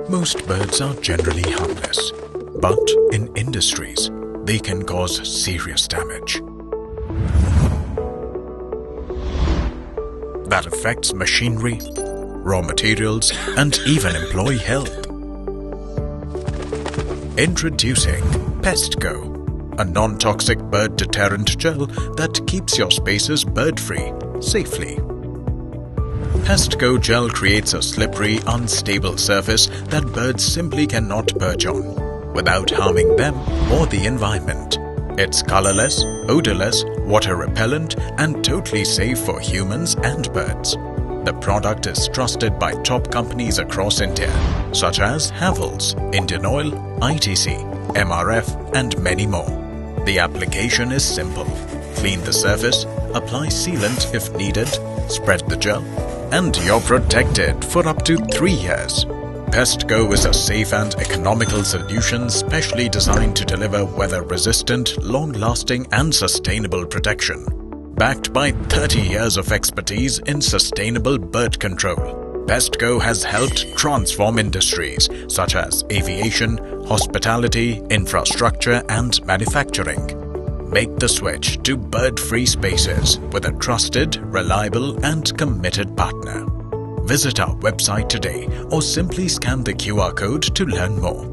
Most birds are generally harmless, but in industries, they can cause serious damage. That affects machinery, raw materials, and even employee health. Introducing Pestgo, a non-toxic bird deterrent gel that keeps your spaces bird-free safely. Pestgo gel creates a slippery, unstable surface that birds simply cannot perch on without harming them or the environment. It's colorless, odorless, water repellent, and totally safe for humans and birds. The product is trusted by top companies across India, such as Havells, Indian Oil, ITC, MRF, and many more. The application is simple. Clean the surface, apply sealant if needed, spread the gel, and you're protected for up to 3 years. Pestgo is a safe and economical solution specially designed to deliver weather-resistant, long-lasting and sustainable protection. Backed by 30 years of expertise in sustainable bird control, Pestgo has helped transform industries such as aviation, hospitality, infrastructure and manufacturing. Make the switch to bird-free spaces with a trusted, reliable and committed partner. Visit our website today or simply scan the QR code to learn more.